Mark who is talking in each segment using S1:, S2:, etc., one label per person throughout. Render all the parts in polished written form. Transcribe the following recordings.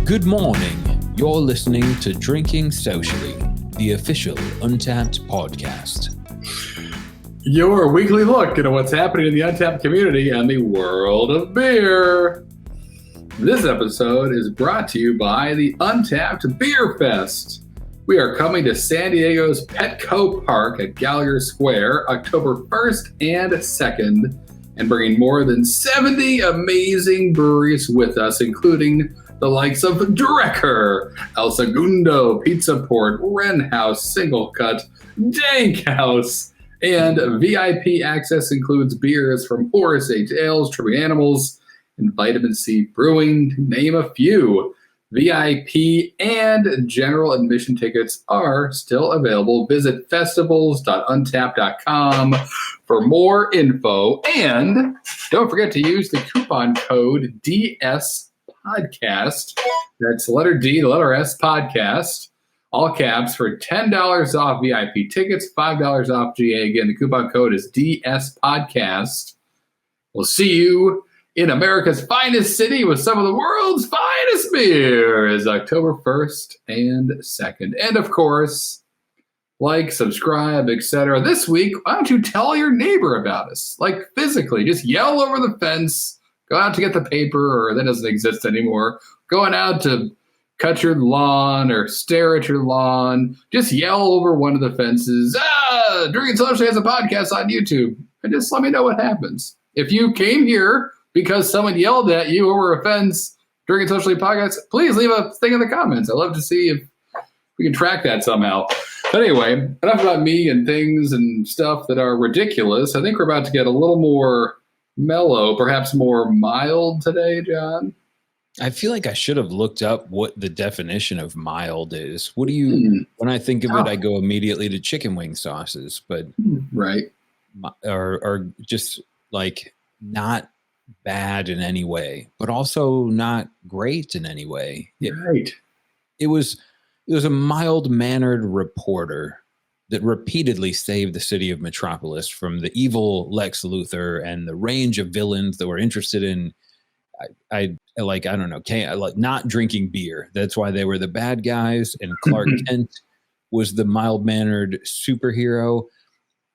S1: Good morning. You're listening to Drinking Socially, the official Untappd podcast.
S2: Your weekly look into what's happening in the Untappd community and the world of beer. This episode is brought to you by the Untappd Beer Fest. We are coming to San Diego's Petco Park at Gallagher Square October 1st and 2nd, and bringing more than 70 amazing breweries with us, including the likes of Drecker, El Segundo, Pizza Port, Wren House, Single Cut, Dank House, and VIP access includes beers from Horace H. Ales, Tripping Animals, and Vitamin C Brewing, to name a few. VIP and general admission tickets are still available. Visit festivals.untappd.com for more info. And don't forget to use the coupon code DS Podcast. That's letter D, the letter S podcast, all caps, for $10 off VIP tickets, $5 off GA. Again, the coupon code is DS Podcast. We'll see you in America's finest city with some of the world's finest beers, October 1st and 2nd. And of course, like, subscribe, etc. This week, why don't you tell your neighbor about us? Like, physically, just yell over the fence. Go out to get the paper, or that doesn't exist anymore. Going out to cut your lawn or stare at your lawn. Just yell over one of the fences. Drinking Socially has a podcast on YouTube. And just let me know what happens. If you came here because someone yelled at you over a fence, Drinking Socially podcast, please leave a thing in the comments. I'd love to see if we can track that somehow. But anyway, enough about me and things and stuff that are ridiculous. I think we're about to get a little more mellow, perhaps more mild today, John.
S1: I feel like I should have looked up what the definition of mild is. What do you, when I think of it, I go immediately to chicken wing sauces, but
S2: right.
S1: Or just like not bad in any way, but also not great in any way.
S2: Right.
S1: It was a mild-mannered reporter that repeatedly saved the city of Metropolis from the evil Lex Luthor and the range of villains that were interested in, I don't know, not drinking beer. That's why they were the bad guys. And Clark Kent was the mild-mannered superhero.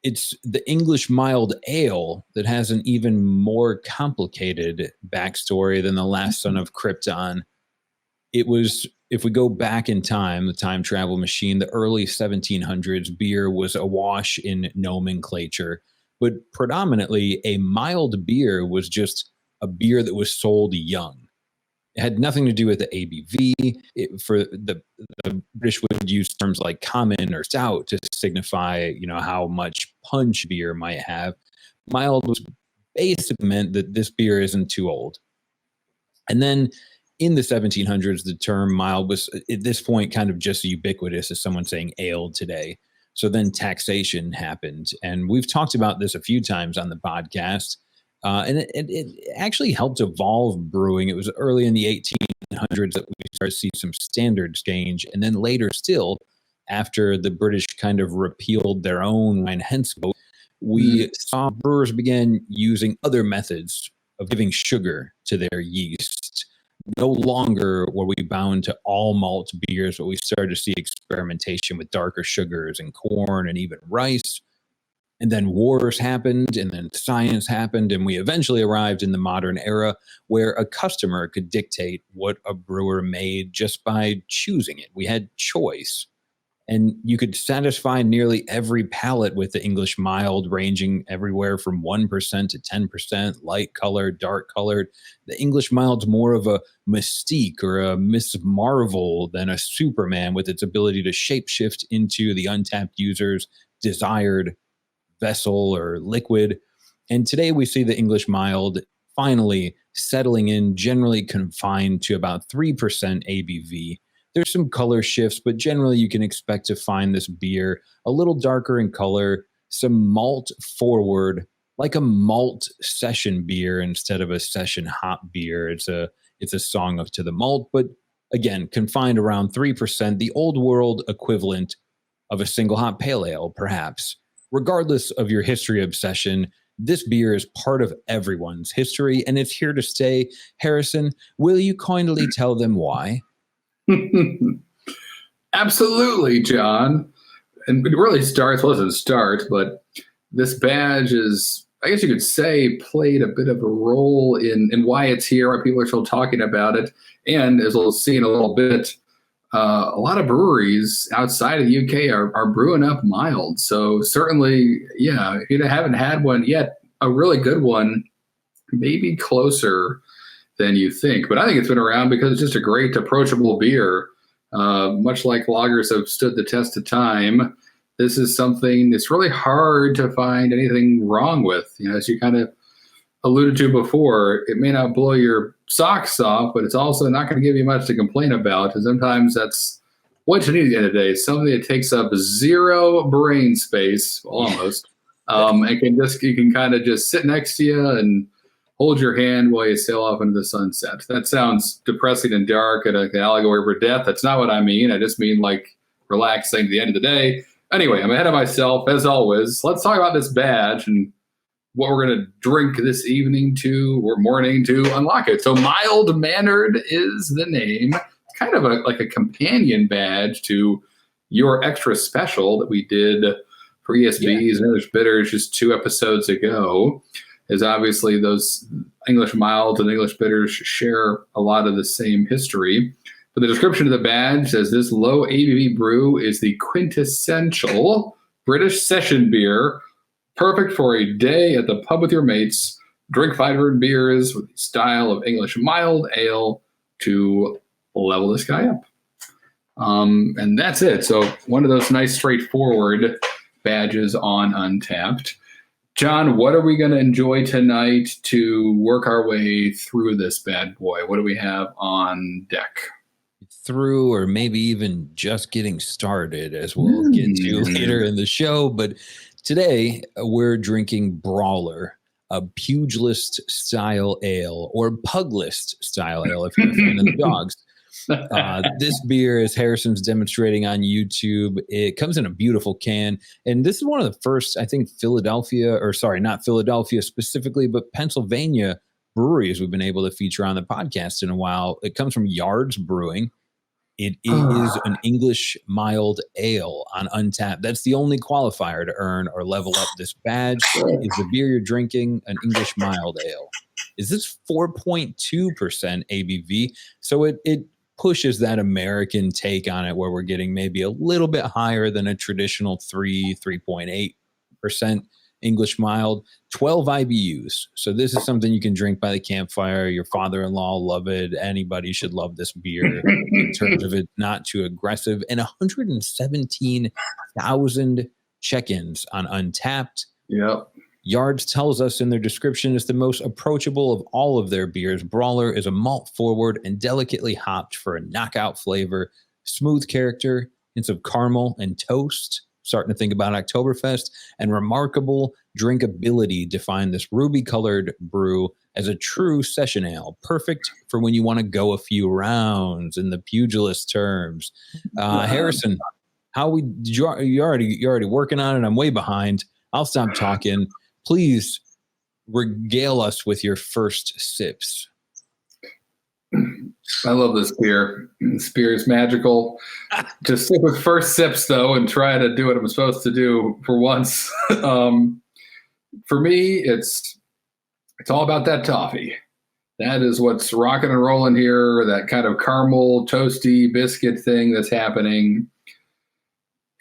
S1: It's the English mild ale that has an even more complicated backstory than the last son of Krypton. It was, if we go back in time, the time travel machine, the early 1700s, beer was awash in nomenclature, but predominantly a mild beer was just a beer that was sold young. It had nothing to do with the ABV. For the British would use terms like common or stout to signify, how much punch beer might have. Mild was basically meant that this beer isn't too old. And then in the 1700s, the term mild was at this point kind of just ubiquitous as someone saying ale today. So then taxation happened. And we've talked about this a few times on the podcast. And it actually helped evolve brewing. It was early in the 1800s that we started to see some standards change. And then later still, after the British kind of repealed their own wine Hensko, we saw brewers begin using other methods of giving sugar to their yeast. No longer were we bound to all malt beers, but we started to see experimentation with darker sugars and corn and even rice. And then wars happened, and then science happened, and we eventually arrived in the modern era where a customer could dictate what a brewer made just by choosing it. We had choice. And you could satisfy nearly every palate with the English mild, ranging everywhere from 1% to 10%, light colored, dark colored. The English mild's more of a Mystique or a Miss Marvel than a Superman, with its ability to shapeshift into the Untappd user's desired vessel or liquid. And today we see the English mild finally settling in, generally confined to about 3% ABV. There's some color shifts, but generally you can expect to find this beer a little darker in color, some malt-forward, like a malt session beer instead of a session hop beer. It's a song to the malt, but again, confined around 3%, the old world equivalent of a single hop pale ale, perhaps. Regardless of your history obsession, this beer is part of everyone's history, and it's here to stay. Harrison, will you kindly tell them why?
S2: Absolutely, John. And it really starts, well, it doesn't start, but this badge is, I guess you could say, played a bit of a role in why it's here, why people are still talking about it. And as we'll see in a little bit, a lot of breweries outside of the UK are brewing up mild. So certainly, yeah, if you haven't had one yet, a really good one, maybe closer than you think. But I think it's been around because it's just a great, approachable beer. Much like lagers have stood the test of time, this is something that's really hard to find anything wrong with. As you kind of alluded to before, it may not blow your socks off, but it's also not going to give you much to complain about. And sometimes that's what you need at the end of the day. Something that takes up zero brain space, almost, and you can kind of just sit next to you and hold your hand while you sail off into the sunset. That sounds depressing and dark and an allegory for death. That's not what I mean. I just mean like relaxing at the end of the day. Anyway, I'm ahead of myself as always. Let's talk about this badge and what we're going to drink this evening to or morning to unlock it. So mild-mannered is the name. It's kind of like a companion badge to your extra special that we did for ESBs and English Bitters just 2 episodes ago. Is obviously those English mild and English bitters share a lot of the same history. But the description of the badge says this low ABV brew is the quintessential British session beer, perfect for a day at the pub with your mates. Drink 500 beers with the style of English mild ale to level this guy up. And that's it. So one of those nice straightforward badges on Untappd. John, what are we going to enjoy tonight to work our way through this bad boy? What do we have on deck?
S1: Through, or maybe even just getting started, as we'll get to later in the show. But today we're drinking Brawler, a pugilist style ale, or puglist style ale if you're a fan of the dogs. This beer, as Harrison's demonstrating on YouTube, it comes in a beautiful can. And this is one of the first, I think, not Philadelphia specifically, but Pennsylvania breweries we've been able to feature on the podcast in a while. It comes from Yards Brewing. It is an English mild ale on Untappd. That's the only qualifier to earn or level up this badge. Is the beer you're drinking an English mild ale? Is this 4.2% ABV? So it pushes that American take on it, where we're getting maybe a little bit higher than a traditional 3.8% English mild. 12 IBUs. So this is something you can drink by the campfire. Your father-in-law will love it. Anybody should love this beer in terms of it not too aggressive. And 117,000 check-ins on Untappd.
S2: Yep.
S1: Yards tells us in their description it's the most approachable of all of their beers. Brawler is a malt-forward and delicately hopped for a knockout flavor, smooth character, hints of caramel and toast, starting to think about Oktoberfest, and remarkable drinkability define this ruby-colored brew as a true session ale, perfect for when you want to go a few rounds in the pugilist terms. Harrison, you're already working on it. I'm way behind. I'll stop talking. Please regale us with your first sips.
S2: I love this beer. This beer is magical. Just stick with first sips, though, and try to do what I'm supposed to do for once. For me, it's all about that toffee. That is what's rocking and rolling here, that kind of caramel, toasty biscuit thing that's happening.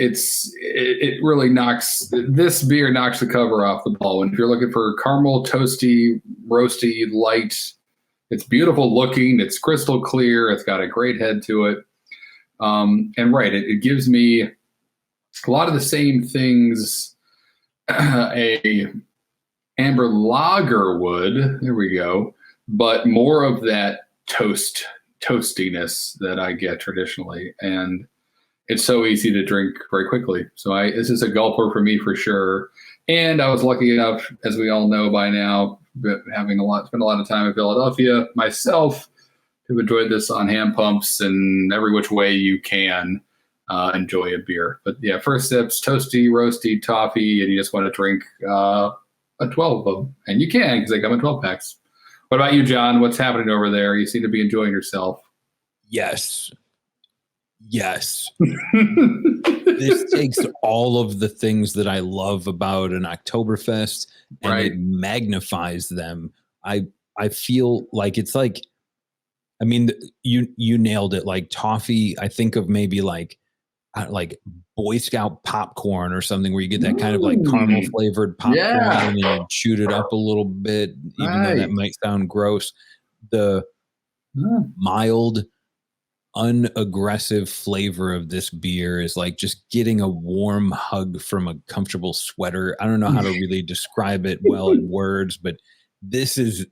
S2: It really this beer knocks the cover off the ball. And if you're looking for caramel, toasty, roasty, light, it's beautiful looking. It's crystal clear. It's got a great head to it. It gives me a lot of the same things a amber lager would. There we go. But more of that toastiness that I get traditionally. And it's so easy to drink very quickly. So this is a gulper for me for sure. And I was lucky enough, as we all know by now, spent a lot of time in Philadelphia myself, to have enjoyed this on hand pumps and every which way you can enjoy a beer. But yeah, first sips, toasty, roasty, toffee, and you just want to drink a 12 of them. And you can, because they come in 12 packs. What about you, John? What's happening over there? You seem to be enjoying yourself.
S1: Yes. Yes. This takes all of the things that I love about an Oktoberfest and
S2: Right.
S1: it magnifies them. I feel like it's like, I mean, you nailed it. Like toffee, I think of maybe like Boy Scout popcorn or something where you get that kind of like caramel flavored popcorn
S2: Yeah.
S1: and you chewed it up a little bit, even though that
S2: Right.
S1: might sound gross. The mild, unaggressive flavor of this beer is like just getting a warm hug from a comfortable sweater. I don't know how to really describe it well in words, but this is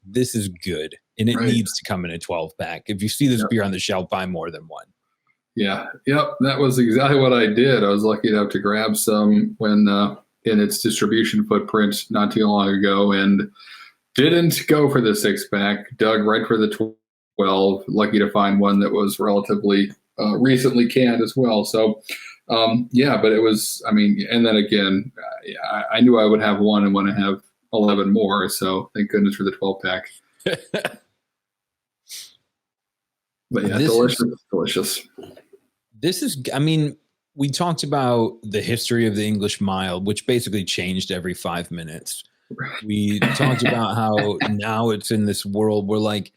S1: good, and it
S2: Right.
S1: needs to come in a 12 pack. If you see this
S2: Yep.
S1: beer on the shelf, buy more than one.
S2: Yeah. Yep. That was exactly what I did. I was lucky enough to grab some when in its distribution footprint not too long ago, and didn't go for the 6-pack. Dug right for the 12. Lucky to find one that was relatively recently canned as well. So, yeah, but it was, I mean, and then again, I knew I would have one and want to have 11 more. So thank goodness for the 12-pack. But yeah, delicious.
S1: This is, I mean, we talked about the history of the English mild, which basically changed every 5 minutes. We talked about how now it's in this world where, like,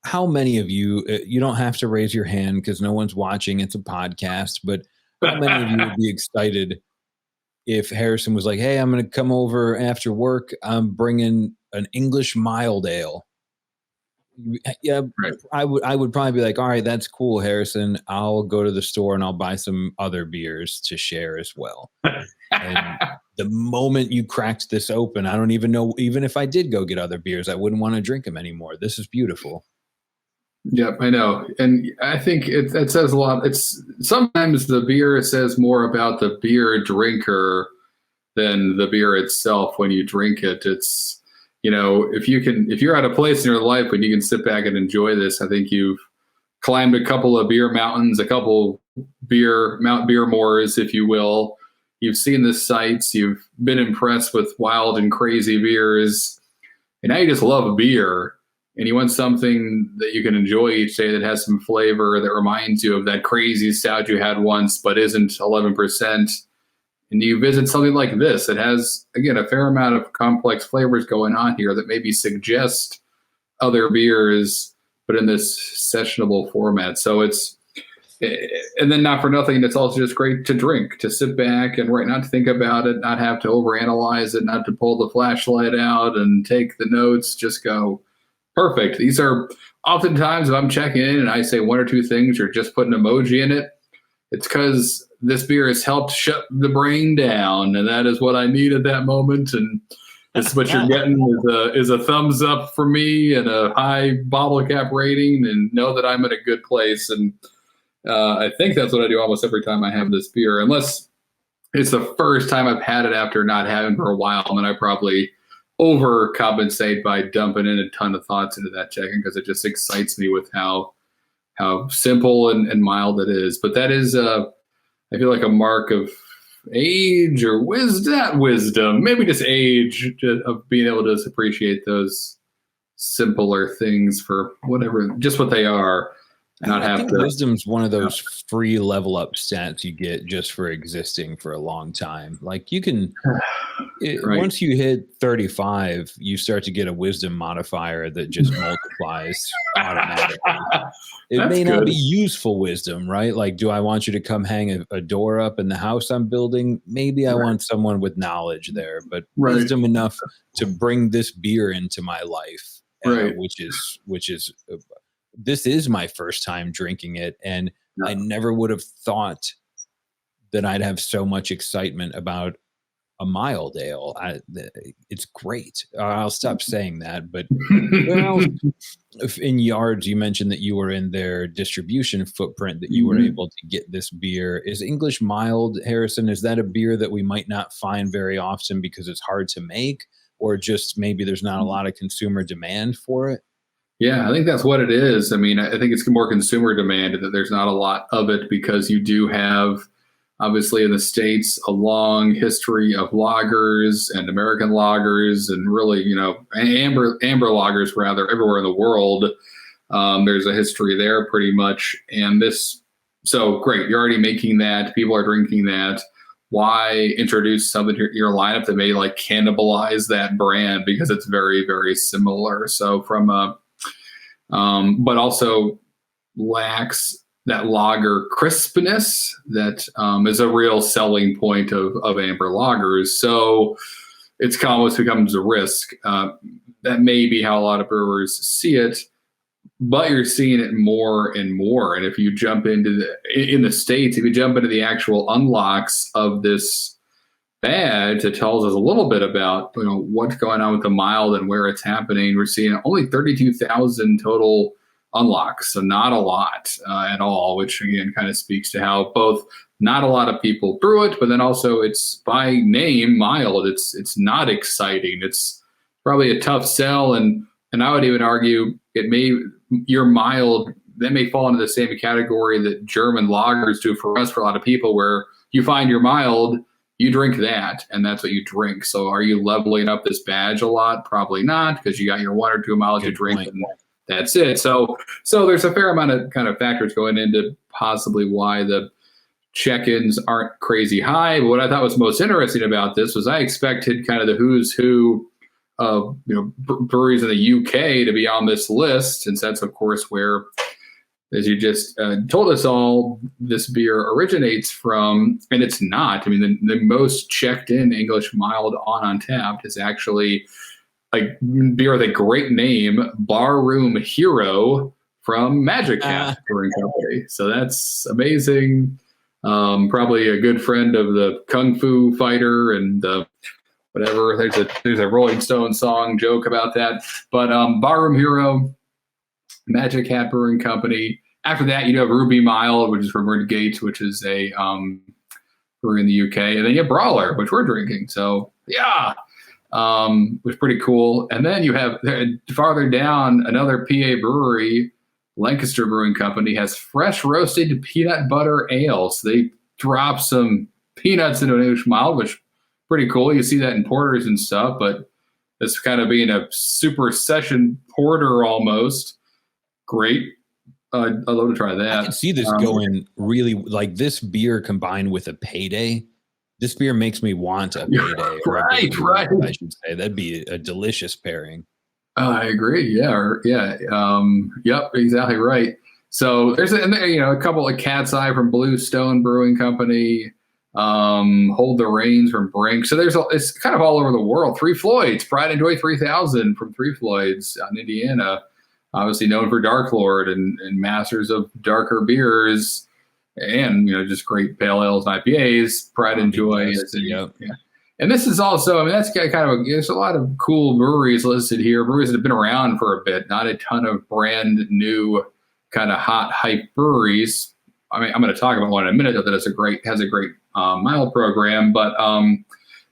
S1: how many of you, you don't have to raise your hand because no one's watching, it's a podcast, but how many of you would be excited if Harrison was like, hey, I'm going to come over after work, I'm bringing an English mild ale? Yeah,
S2: Right.
S1: I would probably be like, all right, that's cool, Harrison. I'll go to the store and I'll buy some other beers to share as well. And the moment you cracked this open, I don't even know, even if I did go get other beers, I wouldn't want to drink them anymore. This is beautiful.
S2: Yep, I know. And I think it says a lot. It's sometimes the beer says more about the beer drinker than the beer itself when you drink it. It's, if you're at a place in your life when you can sit back and enjoy this, I think you've climbed a couple of beer mountains, a couple Mount Beermores, if you will. You've seen the sights, you've been impressed with wild and crazy beers, and now you just love beer. And you want something that you can enjoy each day that has some flavor that reminds you of that crazy stout you had once but isn't 11%. And you visit something like this that has, again, a fair amount of complex flavors going on here that maybe suggest other beers, but in this sessionable format. So it's, and then not for nothing, it's also just great to drink, to sit back and not to think about it, not have to overanalyze it, not to pull the flashlight out and take the notes, just go, perfect. These are oftentimes if I'm checking in and I say one or two things or just put an emoji in it, it's because this beer has helped shut the brain down, and that is what I need at that moment. And this is what you're getting is a thumbs up for me and a high bottle cap rating, and know that I'm in a good place. And I think that's what I do almost every time I have this beer, unless it's the first time I've had it after not having for a while, and then I probably overcompensate by dumping in a ton of thoughts into that check-in because it just excites me with how simple and mild it is. But that is, I feel like, a mark of age or wisdom, maybe just age, of being able to appreciate those simpler things for whatever, just what they are.
S1: I think wisdom's one of those free level up stats you get just for existing for a long time. Like you can, once you hit 35, you start to get a wisdom modifier that just multiplies automatically. It may not be useful wisdom, right? Like, do I want you to come hang a door up in the house I'm building? Maybe I want someone with knowledge there, but wisdom enough to bring this beer into my life, which is this is my first time drinking it, and I never would have thought that I'd have so much excitement about a mild ale. It's great. I'll stop saying that, but in yards, you mentioned that you were in their distribution footprint, that you were able to get this beer. Is English mild, Harrison, is that a beer that we might not find very often because it's hard to make, or just maybe there's not a lot of consumer demand for it?
S2: Yeah, I think that's what it is. I mean, I think it's more consumer demand that there's not a lot of it because you do have, obviously, in the States, a long history of lagers and American lagers and really, amber lagers, rather, everywhere in the world. There's a history there pretty much. And this So great, you're already making that. People are drinking that. Why introduce something to your lineup that may like cannibalize that brand because it's very, very similar. So from a, but also lacks that lager crispness that is a real selling point of amber lagers. So it's almost becomes a risk. That may be how a lot of brewers see it, but you're seeing it more and more. And if you jump into in the States, if you jump into the actual unlocks of this badge, it tells us a little bit about what's going on with the mild and where it's happening. We're seeing only 32,000 total unlocks, so not a lot at all, which again kind of speaks to how both not a lot of people brew it, but then also it's by name mild. It's not exciting. It's probably a tough sell, and I would even argue your mild that may fall into the same category that German lagers do for us, for a lot of people, where you find your mild, you drink that, and that's what you drink. So are you leveling up this badge a lot? Probably not, because you got your one or two miles to drink, and that's it. So there's a fair amount of kind of factors going into possibly why the check-ins aren't crazy high. But what I thought was most interesting about this was I expected kind of the who's who of breweries in the UK to be on this list, since that's of course where, as you just told us all, this beer originates from, and it's not. I mean, the most checked in English mild on Untappd is actually a beer with a great name, Barroom Hero from Magic Hat Brewing Company. So that's amazing. Probably a good friend of the Kung Fu Fighter and whatever. There's a Rolling Stone song joke about that. But Barroom Hero, Magic Hat Brewing Company. After that, you have Ruby Mild, which is from Gates, which is a brewery in the UK, and then you have Brawler, which we're drinking. So yeah, which is pretty cool. And then you have farther down another PA brewery, Lancaster Brewing Company, has fresh roasted peanut butter ale. So they drop some peanuts into an English mild, which is pretty cool. You see that in porters and stuff, but it's kind of being a super session porter almost. Great. I'd love to try that.
S1: I can see this going really, like this beer combined with a payday. This beer makes me want a payday.
S2: Right.
S1: I should say that'd be a delicious pairing.
S2: I agree. Yeah. Yep. Exactly right. So there's a couple of Cat's Eye from Blue Stone Brewing Company. Hold the Reins from Brink. So it's kind of all over the world. Three Floyds, Pride and Joy 3000 from Three Floyds in Indiana. Obviously known for Dark Lord and masters of darker beers and, just great pale ales and IPAs, Pride and Joy. Yeah. And this is also, I mean, that's kind of, there's a lot of cool breweries listed here, breweries that have been around for a bit, not a ton of brand new kind of hot hype breweries. I mean, I'm going to talk about one in a minute that has a great mild program, but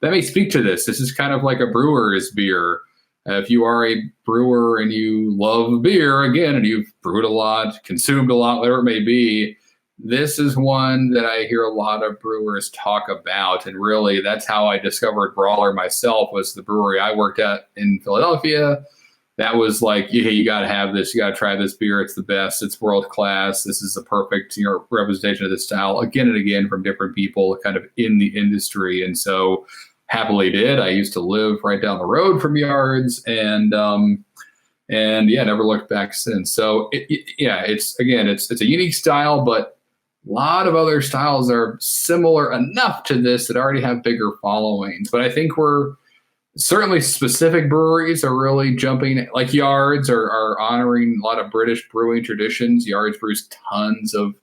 S2: that may speak to this. This is kind of like a brewer's beer. If you are a brewer and you love beer, again, and you've brewed a lot, consumed a lot, whatever it may be, this is one that I hear a lot of brewers talk about. And really, that's how I discovered Brawler myself, was the brewery I worked at in Philadelphia. That was like, hey, you got to have this. You got to try this beer. It's the best. It's world class. This is the perfect representation of this style, again and again, from different people kind of in the industry. And so happily did. I used to live right down the road from Yards, and never looked back since. So it's a unique style, but a lot of other styles are similar enough to this that already have bigger followings. But I think we're certainly specific breweries are really jumping, like Yards are honoring a lot of British brewing traditions. Yards brews tons of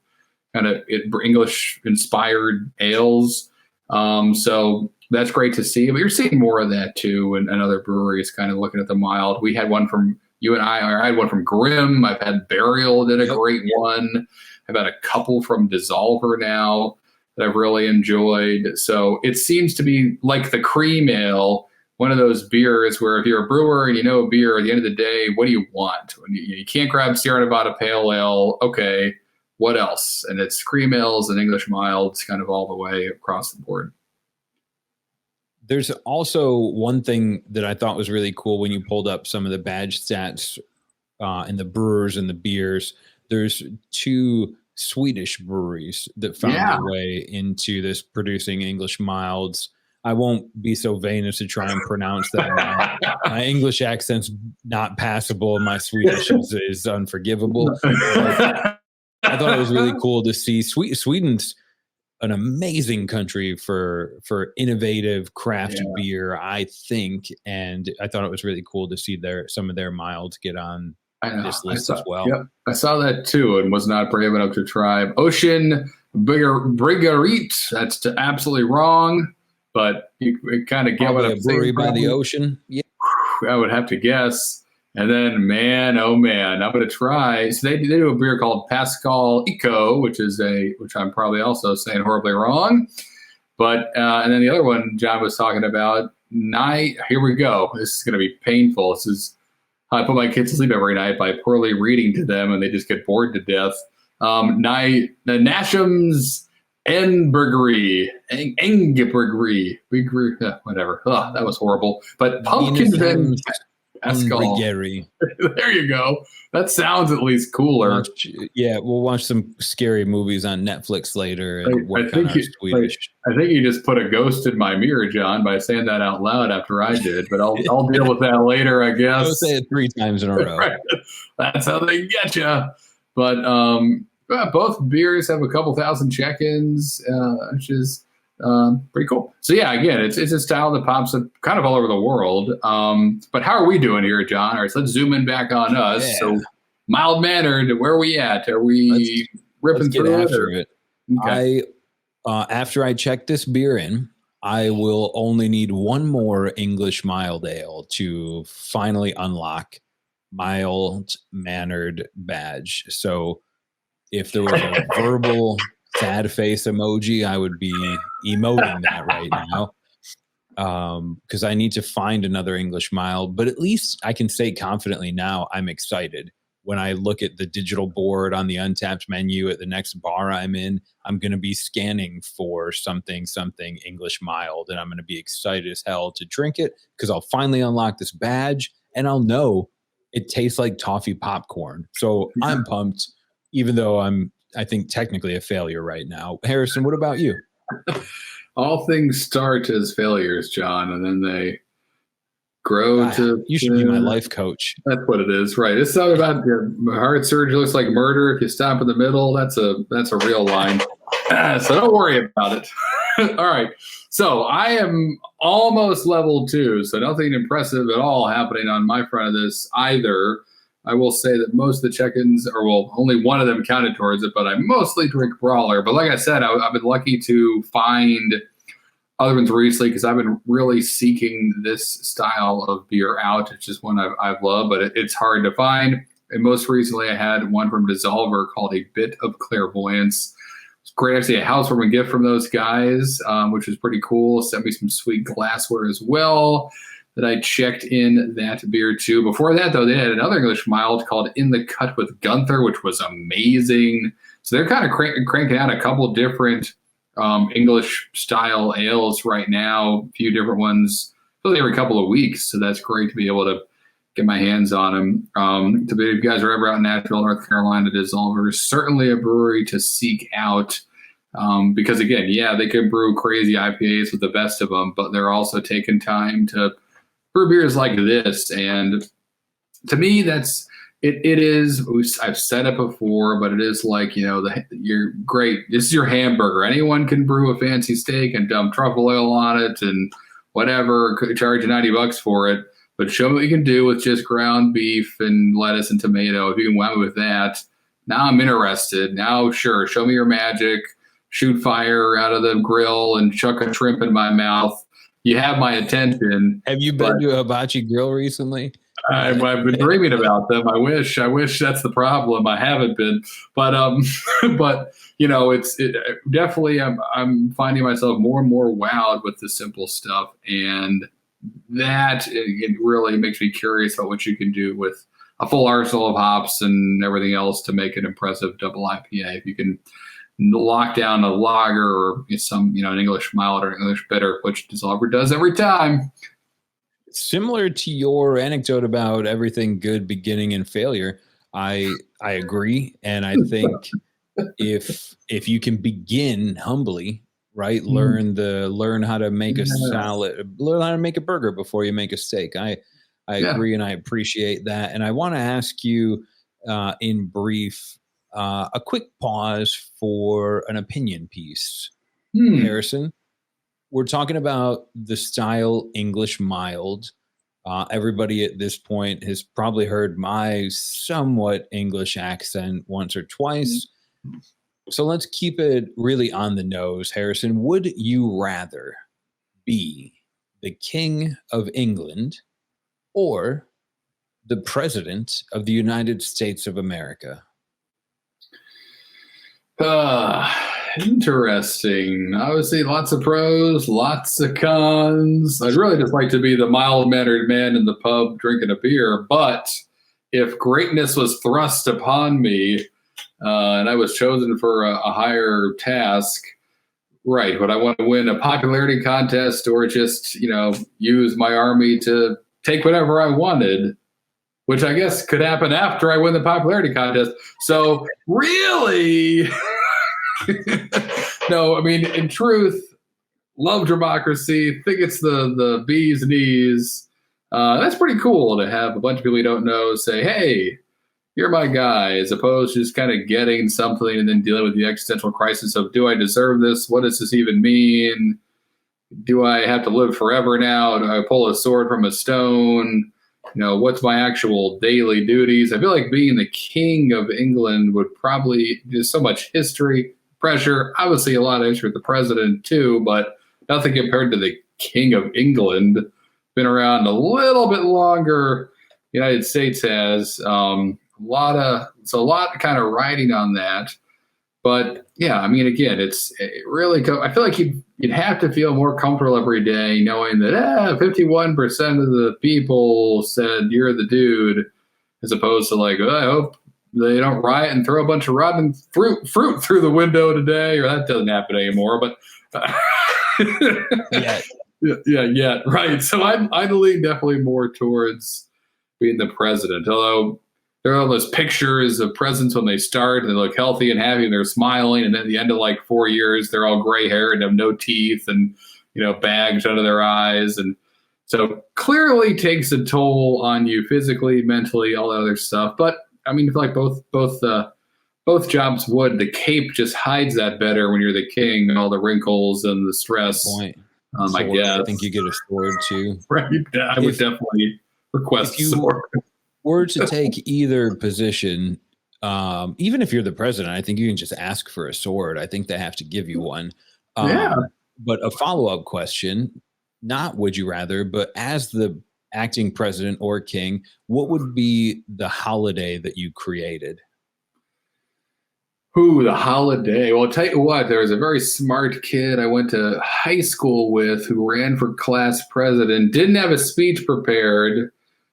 S2: kind of English inspired ales. So that's great to see, but you're seeing more of that too. And other breweries kind of looking at the mild. We had one from I had one from Grimm. I've had Burial did a great one. I've had a couple from Dissolver now that I've really enjoyed. So it seems to be like the cream ale, one of those beers where if you're a brewer and you know beer, at the end of the day, what do you want? When you can't grab Sierra Nevada Pale Ale, okay, what else? And it's cream ales and English milds kind of all the way across the board.
S1: There's also one thing that I thought was really cool when you pulled up some of the badge stats and the brewers and the beers. There's two Swedish breweries that found their way into this producing English milds. I won't be so vain as to try and pronounce them. My English accent's not passable. My Swedish is unforgivable. But I thought it was really cool to see Sweden's an amazing country for innovative craft beer, I think, and I thought it was really cool to see some of their milds get on this list as well.
S2: Yep, I saw that too, and was not brave enough to try Ocean Briggerit. That's absolutely wrong, but you kind of get what I'm saying.
S1: Brewery by the ocean. Yeah,
S2: I would have to guess. And then, man, oh man, I'm going to try. So they do a beer called Pascal Eco, which I'm probably also saying horribly wrong. But and then the other one John was talking about, here we go. This is going to be painful. This is how I put my kids to sleep every night, by poorly reading to them, and they just get bored to death. Nasham's Enbergery, whatever. Oh, that was horrible. But Pumpkin and Pascal. There you go. That sounds at least cooler.
S1: We'll watch some scary movies on Netflix later and work on our Swedish.
S2: I think you just put a ghost in my mirror, John, by saying that out loud after I did. But I'll deal with that later, I guess.
S1: I'll say it 3 times in a row.
S2: Right. That's how they get you. But both beers have a couple thousand check-ins, which is pretty cool. So yeah, again, it's a style that pops up kind of all over the world. But how are we doing here, John? All right, so let's zoom in back on us. Yeah. So mild-mannered, where are we at? Are we ripping through it?
S1: Okay. After I check this beer in, I will only need one more English mild ale to finally unlock mild-mannered badge. So if there was a verbal sad face emoji, I would be emoting that right now, because I need to find another English mild. But at least I can say confidently now I'm excited. When I look at the digital board on the Untappd menu at the next bar I'm in, I'm going to be scanning for something English mild, and I'm going to be excited as hell to drink it, because I'll finally unlock this badge and I'll know it tastes like toffee popcorn. So I'm pumped, even though I think technically a failure right now. Harrison, what about you?
S2: All things start as failures, John, and then they grow to...
S1: You should be my life coach.
S2: That's what it is, right? It's not about your heart surgery looks like murder. If you stop in the middle, that's a real line. So don't worry about it. All right. So I am almost level 2, so nothing impressive at all happening on my front of this either. I will say that most of the check-ins, only one of them counted towards it, but I mostly drink Brawler. But like I said, I've been lucky to find other ones recently, because I've been really seeking this style of beer out. It's just one I've loved, but it's hard to find. And most recently, I had one from Dissolver called A Bit of Clairvoyance. It's great. Actually, a housewarming gift from those guys, which was pretty cool. Sent me some sweet glassware as well that I checked in that beer too. Before that, though, they had another English mild called In the Cut with Gunther, which was amazing. So they're kind of cranking out a couple different English style ales right now, a few different ones, really every couple of weeks. So that's great to be able to get my hands on them. If you guys are ever out in Nashville, North Carolina, Dissolver is certainly a brewery to seek out. Because again, they can brew crazy IPAs with the best of them, but they're also taking time to brew beers like this. And to me, it is, I've said it before, but it is like, you're great. This is your hamburger. Anyone can brew a fancy steak and dump truffle oil on it and whatever, charge you $90 for it. But show me what you can do with just ground beef and lettuce and tomato. If you can wow me with that, now I'm interested. Now, sure, show me your magic. Shoot fire out of the grill and chuck a shrimp in my mouth. You have my attention.
S1: Have you been to a hibachi grill recently?
S2: I've been dreaming about them. I wish that's the problem. I haven't been, but it's definitely. I'm finding myself more and more wowed with the simple stuff, and that it really makes me curious about what you can do with a full arsenal of hops and everything else to make an impressive double IPA. If you can lock down a lager or some, an English mild or English bitter, which Dissolver does every time.
S1: Similar to your anecdote about everything good beginning and failure, I agree. And I think if you can begin humbly, right? Learn how to make a salad, learn how to make a burger before you make a steak. I agree, and I appreciate that. And I want to ask you, in brief, a quick pause for an opinion piece. Harrison, we're talking about the style English mild. Everybody at this point has probably heard my somewhat English accent once or twice. So let's keep it really on the nose. Harrison, would you rather be the King of England or the President of the United States of America?
S2: Interesting. Obviously, lots of pros, lots of cons. I'd really just like to be the mild-mannered man in the pub drinking a beer. But if greatness was thrust upon me and I was chosen for a higher task, right, would I want to win a popularity contest or just, use my army to take whatever I wanted? Which I guess could happen after I win the popularity contest. So really, no, I mean, in truth, love democracy, think it's the bee's knees. That's pretty cool to have a bunch of people you don't know say, hey, you're my guy, as opposed to just kind of getting something and then dealing with the existential crisis of, do I deserve this? What does this even mean? Do I have to live forever now? Do I pull a sword from a stone? What's my actual daily duties? I feel like being the King of England would probably just so much history, pressure, obviously a lot of history with the president too, but nothing compared to the King of England. Been around a little bit longer. The United States has it's a lot kind of riding on that. But yeah, I mean, again, it I feel like you'd have to feel more comfortable every day knowing that 51% of the people said you're the dude, as opposed to like, I hope they don't riot and throw a bunch of rotten fruit through the window today, or that doesn't happen anymore. But yeah, right. So I'd lean definitely more towards being the president, although there are all those pictures of presidents when they start and they look healthy and happy and they're smiling. And then at the end of like 4 years, they're all gray haired and have no teeth and, bags under their eyes. And so clearly takes a toll on you physically, mentally, all that other stuff. But I mean, I feel like both jobs would. The cape just hides that better when you're the king and all the wrinkles and the stress.
S1: Point.
S2: I guess.
S1: I think you get a sword too.
S2: Right. I would definitely request a sword.
S1: Were to take either position, even if you're the president, I think you can just ask for a sword. I think they have to give you one. But a follow-up question, not would you rather, but as the acting president or king, what would be the holiday that you created?
S2: Ooh, the holiday. Well, I'll tell you what, there was a very smart kid I went to high school with who ran for class president, didn't have a speech prepared.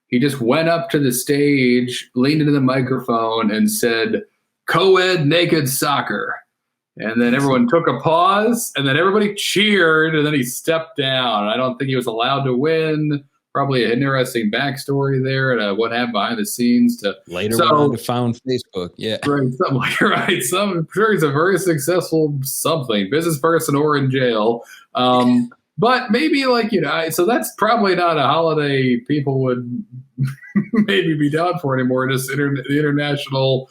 S2: He just went up to the stage, leaned into the microphone, and said, co-ed naked soccer. And then everyone took a pause, and then everybody cheered, and then he stepped down. I don't think he was allowed to win. Probably an interesting backstory there and what happened behind the scenes.
S1: Later on, found Facebook. Yeah.
S2: Right. Something like right. I'm sure he's a very successful business person or in jail. But maybe so that's probably not a holiday people would maybe be down for anymore. Just the international.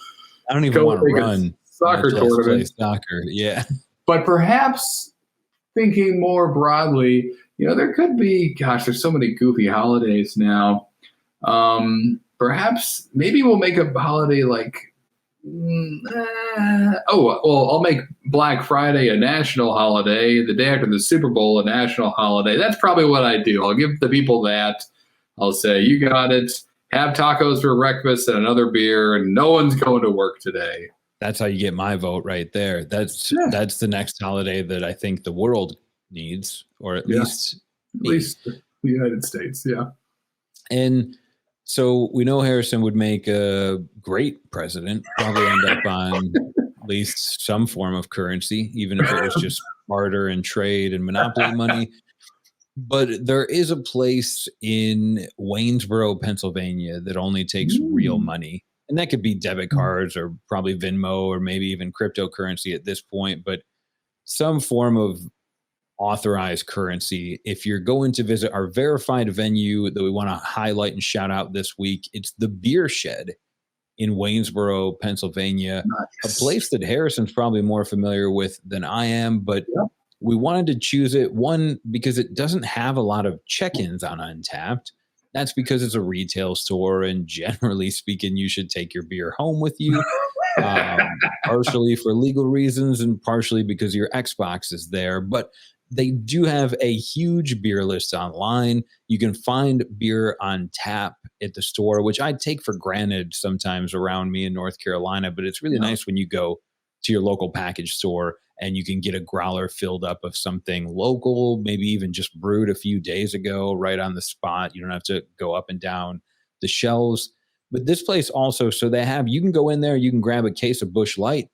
S1: I don't even want to run
S2: soccer tournament.
S1: Soccer, yeah.
S2: But perhaps thinking more broadly, there could be. Gosh, there's so many goofy holidays now. Perhaps maybe we'll make a holiday like. I'll make Black Friday a national holiday. The day after the Super Bowl, a national holiday. That's probably what I do. I'll give the people that. I'll say, you got it. Have tacos for breakfast and another beer, and no one's going to work today.
S1: That's how you get my vote right there. That's the next holiday that I think the world needs, or at least
S2: the United States. Yeah.
S1: And so we know Harrison would make a great president, probably end up on at least some form of currency, even if it was just barter and trade and monopoly money. But there is a place in Waynesboro, Pennsylvania that only takes real money. And that could be debit cards or probably Venmo or maybe even cryptocurrency at this point, but some form of authorized currency. If you're going to visit our verified venue that we want to highlight and shout out this week, it's the Beer Shed in Waynesboro, Pennsylvania, a place that Harrison's probably more familiar with than I am, but we wanted to choose it, one, because it doesn't have a lot of check-ins on Untappd. That's because it's a retail store, and generally speaking, you should take your beer home with you, partially for legal reasons and partially because your Xbox is there. But they do have a huge beer list online. You can find beer on tap at the store, which I take for granted sometimes around me in North Carolina, but it's really nice when you go to your local package store and you can get a growler filled up of something local, maybe even just brewed a few days ago, right on the spot. You don't have to go up and down the shelves. But this place also, so they have, you can go in there, you can grab a case of Busch Light,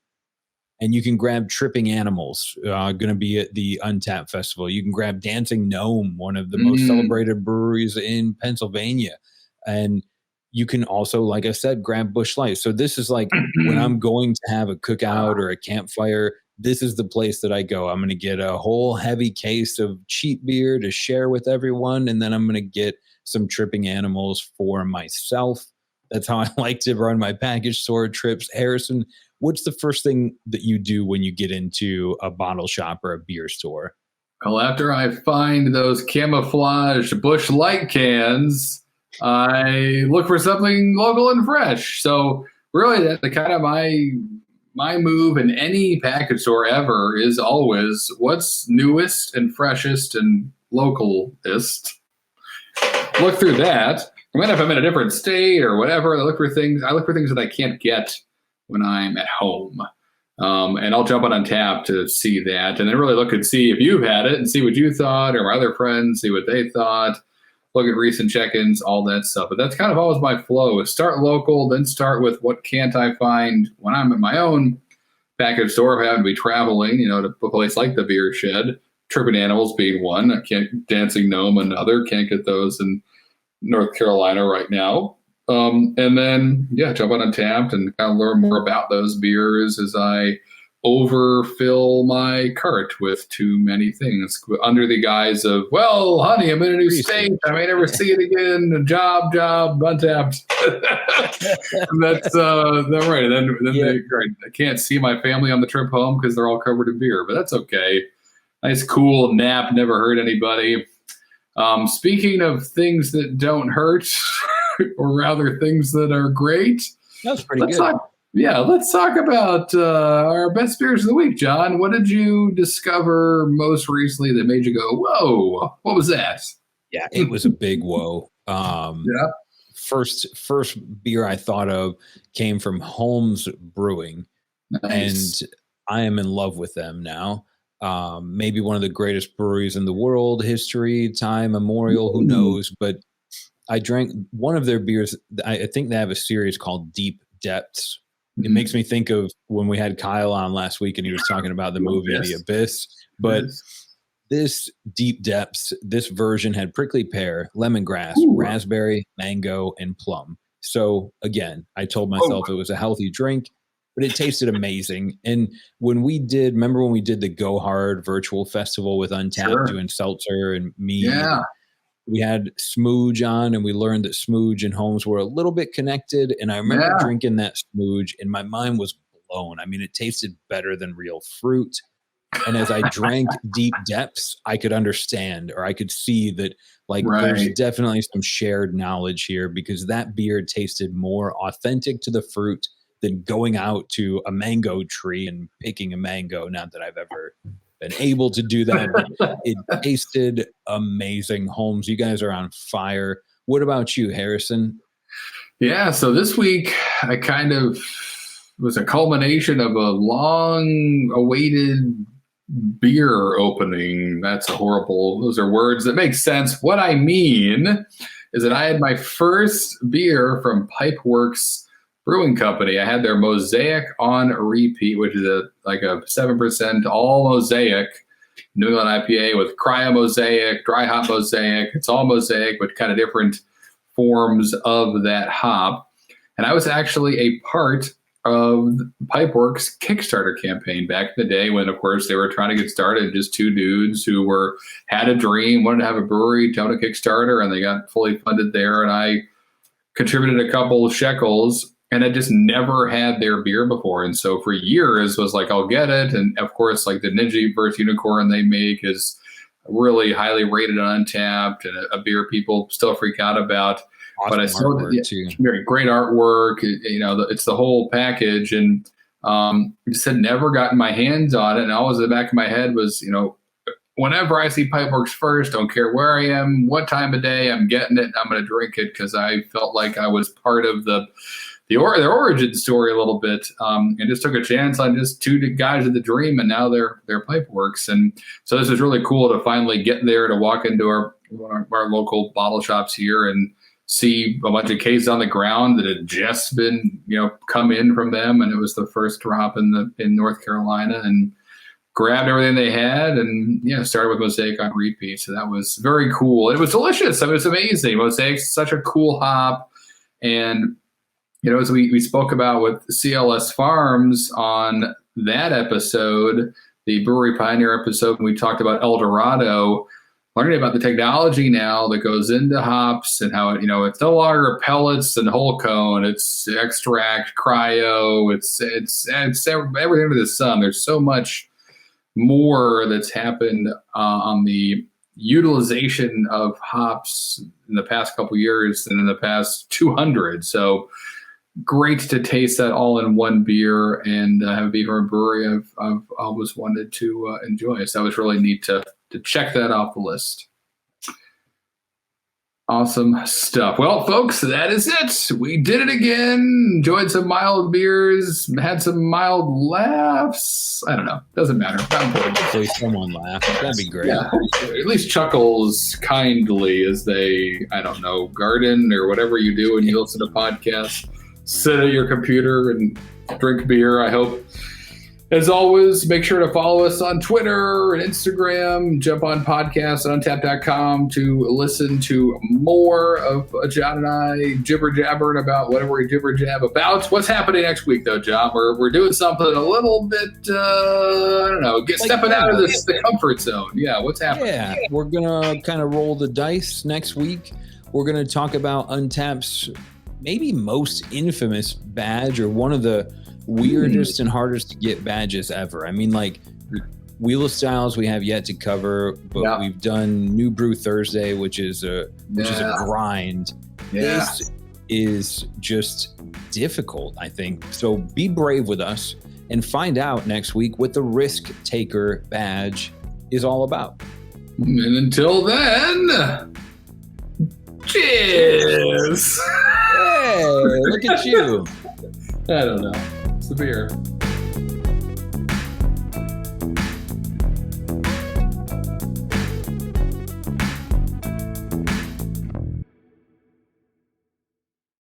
S1: and you can grab Tripping Animals, going to be at the Untappd Festival. You can grab Dancing Gnome, one of the most celebrated breweries in Pennsylvania. And you can also, like I said, grab Busch Light. So this is like when I'm going to have a cookout or a campfire, this is the place that I go. I'm going to get a whole heavy case of cheap beer to share with everyone. And then I'm going to get some Tripping Animals for myself. That's how I like to run my package store trips. Harrison, what's the first thing that you do when you get into a bottle shop or a beer store?
S2: Well, after I find those camouflage Busch Light cans, I look for something local and fresh. So really, that's the kind of my move in any package store ever is always what's newest and freshest and localist. Look through that. I mean, if I'm in a different state or whatever, I look for things that I can't get when I'm at home. And I'll jump on Untappd to see that. And then really look and see if you've had it and see what you thought, or my other friends, see what they thought. Look at recent check-ins, all that stuff. But that's kind of always my flow, is start local, then start with what can't I find when I'm at my own package store, if I happen to be traveling, to a place like the Beer Shed. Tripping Animals being one. I can't, Dancing Gnome another. Can't get those in North Carolina right now. And then, jump on Untappd and kind of learn more about those beers as I overfill my cart with too many things under the guise of, well, honey, I'm in a new state. I may never see it again. Job, Untappd. That's right. And then I can't see my family on the trip home because they're all covered in beer, but that's okay. Nice, cool nap. Never hurt anybody. Speaking of things that don't hurt, or rather things that are great.
S1: That's pretty good.
S2: Let's talk about our best beers of the week, John. What did you discover most recently that made you go, whoa, what was that?
S1: Yeah, it was a big whoa. First beer I thought of came from Holmes Brewing. Nice. And I am in love with them now. Maybe one of the greatest breweries in the world, history, time, memorial, who knows, but I drank one of their beers. I think they have a series called Deep Depths. It makes me think of when we had Kyle on last week and he was talking about the movie The Abyss. But this Deep Depths, this version had prickly pear, lemongrass, raspberry, mango, and plum. So again, I told myself it was a healthy drink, but it tasted amazing. And remember when we did the Go Hard virtual festival with Untappd doing seltzer and me? Yeah. We had Smooge on, and we learned that Smooge and Holmes were a little bit connected. And I remember drinking that Smooge, and my mind was blown. I mean, it tasted better than real fruit. And as I drank Deep Depths, I could understand, or I could see that, there's definitely some shared knowledge here, because that beer tasted more authentic to the fruit than going out to a mango tree and picking a mango. Not that I've ever been able to do that, but it tasted amazing. Holmes, you guys are on fire. What about you, Harrison?
S2: Yeah, so this week I kind of was a culmination of a long-awaited beer opening. Those are words that make sense. What I mean is that I had my first beer from Pipeworks Brewing Company. I had their Mosaic on repeat, which is a 7% all Mosaic New England IPA with cryo Mosaic, dry hop Mosaic. It's all Mosaic, but kind of different forms of that hop. And I was actually a part of the Pipeworks Kickstarter campaign back in the day when, of course, they were trying to get started. Just two dudes who had a dream, wanted to have a brewery, done a Kickstarter, and they got fully funded there. And I contributed a couple of shekels, and I just never had their beer before. And so for years was like, I'll get it. And of course, like the Ninja versus Unicorn they make is really highly rated on Untappd, and a beer people still freak out about.
S1: Awesome,
S2: but I saw very great artwork. It's the whole package, and just had never gotten my hands on it. And always in the back of my head was, whenever I see Pipeworks first, don't care where I am, what time of day, I'm getting it. I'm going to drink it because I felt like I was part of their origin story a little bit, and just took a chance on just two guys with the dream, and now they're Pipeworks. And so this is really cool to finally get there, to walk into our local bottle shops here and see a bunch of cases on the ground that had just been, come in from them. And it was the first drop in North Carolina, and grabbed everything they had and, started with Mosaic on repeat. So that was very cool. It was delicious. I mean, it was amazing. Mosaic's such a cool hop. And, as we spoke about with CLS Farms on that episode, the Brewery Pioneer episode, when we talked about El Dorado, learning about the technology now that goes into hops and how it's no longer pellets and whole cone, it's extract, cryo, it's everything under the sun. There's so much more that's happened on the utilization of hops in the past couple years than in the past 200. So great to taste that all in one beer and have it be from a brewery I've always wanted to enjoy. So that was really neat to check that off the list. Awesome stuff. Well, folks, that is it. We did it again. Enjoyed some mild beers, had some mild laughs. I don't know. Doesn't matter. Not important.
S1: Hopefully someone laughed. That'd be great.
S2: Yeah, at least chuckles kindly as they, garden or whatever you do when you listen to podcasts. Sit at your computer and drink beer, I hope. As always, make sure to follow us on Twitter and Instagram. Jump on podcasts at untappd.com to listen to more of John and I jibber-jabbering about whatever we jibber-jab about. What's happening next week, though, John? We're doing something a little bit, stepping out of the comfort zone. Yeah, what's happening?
S1: Yeah, we're going to kind of roll the dice next week. We're going to talk about Untappd's maybe most infamous badge, or one of the weirdest and hardest to get badges ever. I mean, like Wheel of Styles we have yet to cover, but we've done New Brew Thursday, which is a grind.
S2: Yeah.
S1: This is just difficult, I think. So be brave with us and find out next week what the Risk Taker badge is all about.
S2: And until then, cheers!
S1: Hey, look at you.
S2: I don't know. It's the beer.